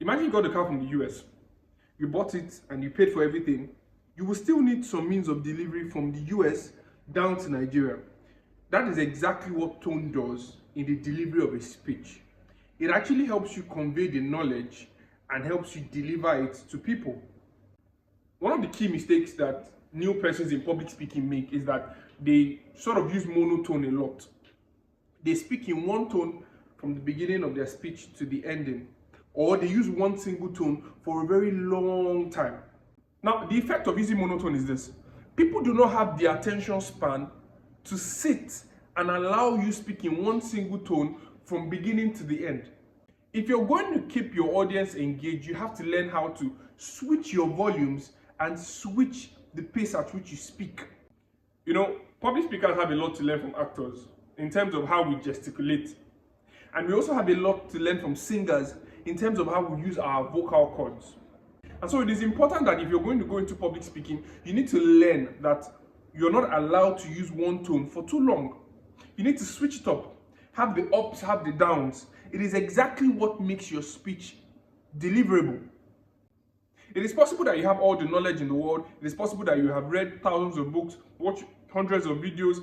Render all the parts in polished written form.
Imagine you got the car from the US, you bought it and you paid for everything. You will still need some means of delivery from the US down to Nigeria. That is exactly what tone does in the delivery of a speech. It actually helps you convey the knowledge and helps you deliver it to people. One of the key mistakes that new persons in public speaking make is that they sort of use monotone a lot. They speak in one tone from the beginning of their speech to the ending, or they use one single tone for a very long time. Now, the effect of using monotone is this: people do not have the attention span to sit and allow you speak in one single tone from beginning to the end. If you're going to keep your audience engaged, you have to learn how to switch your volumes and switch the pace at which you speak. You know, public speakers have a lot to learn from actors in terms of how we gesticulate. And we also have a lot to learn from singers in terms of how we use our vocal cords. And so it is important that if you're going to go into public speaking, you need to learn that you're not allowed to use one tone for too long. You need to switch it up. Have the ups, have the downs. It is exactly what makes your speech deliverable. It is possible that you have all the knowledge in the world. It is possible that you have read thousands of books, watched hundreds of videos,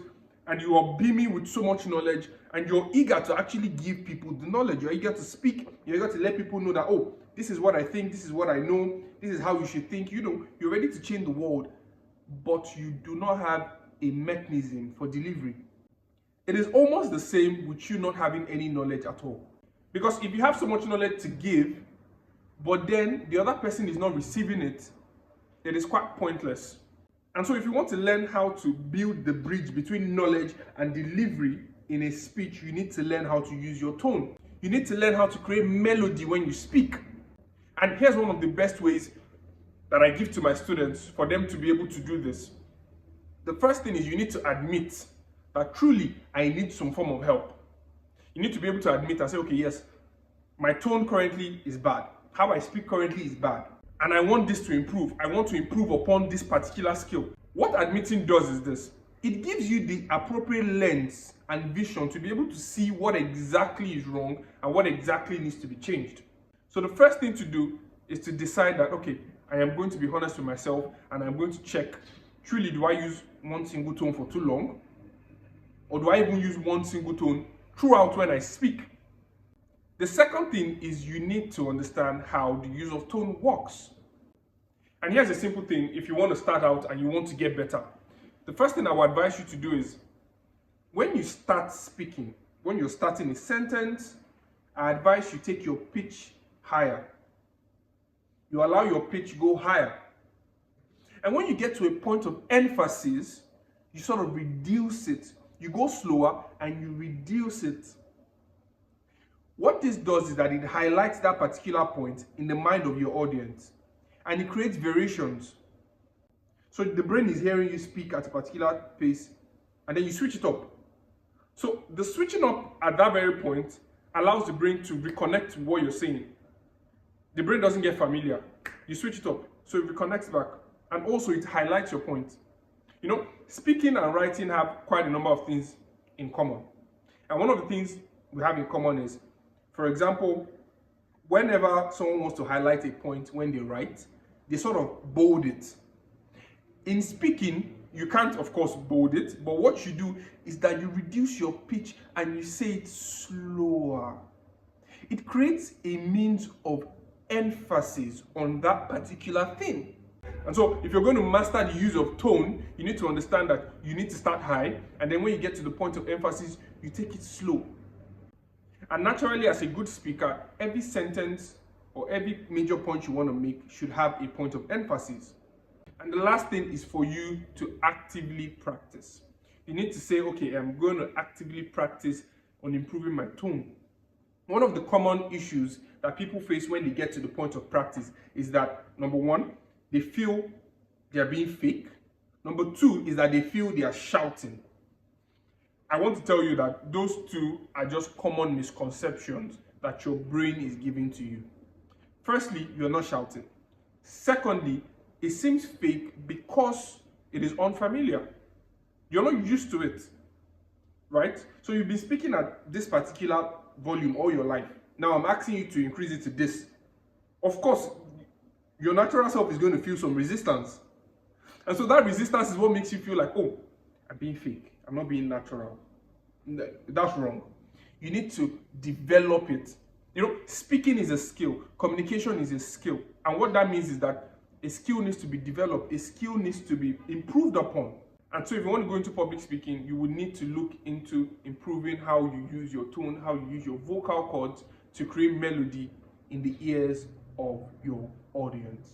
and you are beaming with so much knowledge, and you're eager to actually give people the knowledge. You're eager to speak. You're eager to let people know that, oh, this is what I think, this is what I know, this is how you should think. You know, you're ready to change the world, but you do not have a mechanism for delivery. It is almost the same with you not having any knowledge at all. Because if you have so much knowledge to give, but then the other person is not receiving it, it is quite pointless. And so if you want to learn how to build the bridge between knowledge and delivery in a speech, you need to learn how to use your tone. You need to learn how to create melody when you speak. And here's one of the best ways that I give to my students for them to be able to do this. The first thing is you need to admit that truly I need some form of help. You need to be able to admit and say, okay, yes, my tone currently is bad. How I speak currently is bad. And I want this to improve. I want to improve upon this particular skill. What admitting does is this: it gives you the appropriate lens and vision to be able to see what exactly is wrong and what exactly needs to be changed. So the first thing to do is to decide that, okay, I am going to be honest with myself and I'm going to check, truly, do I use one single tone for too long? Or do I even use one single tone throughout when I speak? The second thing is you need to understand how the use of tone works. And here's a simple thing if you want to start out and you want to get better. The first thing I would advise you to do is, when you start speaking, when you're starting a sentence, I advise you take your pitch higher. You allow your pitch go higher. And when you get to a point of emphasis, you sort of reduce it. You go slower and you reduce it. What this does is that it highlights that particular point in the mind of your audience, and it creates variations. So the brain is hearing you speak at a particular pace, and then you switch it up. So the switching up at that very point allows the brain to reconnect to what you're saying. The brain doesn't get familiar. You switch it up, so it reconnects back, and also it highlights your point. You know, speaking and writing have quite a number of things in common. And one of the things we have in common is, for example, whenever someone wants to highlight a point when they write, they sort of bold it. In speaking, you can't, of course, bold it, but what you do is that you reduce your pitch and you say it slower. It creates a means of emphasis on that particular thing. And so if you're going to master the use of tone, you need to understand that you need to start high, and then when you get to the point of emphasis, you take it slow. And naturally, as a good speaker, every sentence or every major point you want to make should have a point of emphasis. And the last thing is for you to actively practice. You need to say, okay, I'm going to actively practice on improving my tone. One of the common issues that people face when they get to the point of practice is that, number one, they feel they are being fake. Number two is that they feel they are shouting. I want to tell you that those two are just common misconceptions that your brain is giving to you. Firstly, you're not shouting. Secondly, it seems fake because it is unfamiliar. You're not used to it, right? So you've been speaking at this particular volume all your life. Now I'm asking you to increase it to this. of course, your natural self is going to feel some resistance. And so that resistance is what makes you feel like, oh, I'm being fake. I'm not being natural. That's wrong. You need to develop it. You know, speaking is a skill. Communication is a skill. And what that means is that a skill needs to be developed. A skill needs to be improved upon. And so if you want to go into public speaking, you would need to look into improving how you use your tone, how you use your vocal cords to create melody in the ears of your audience.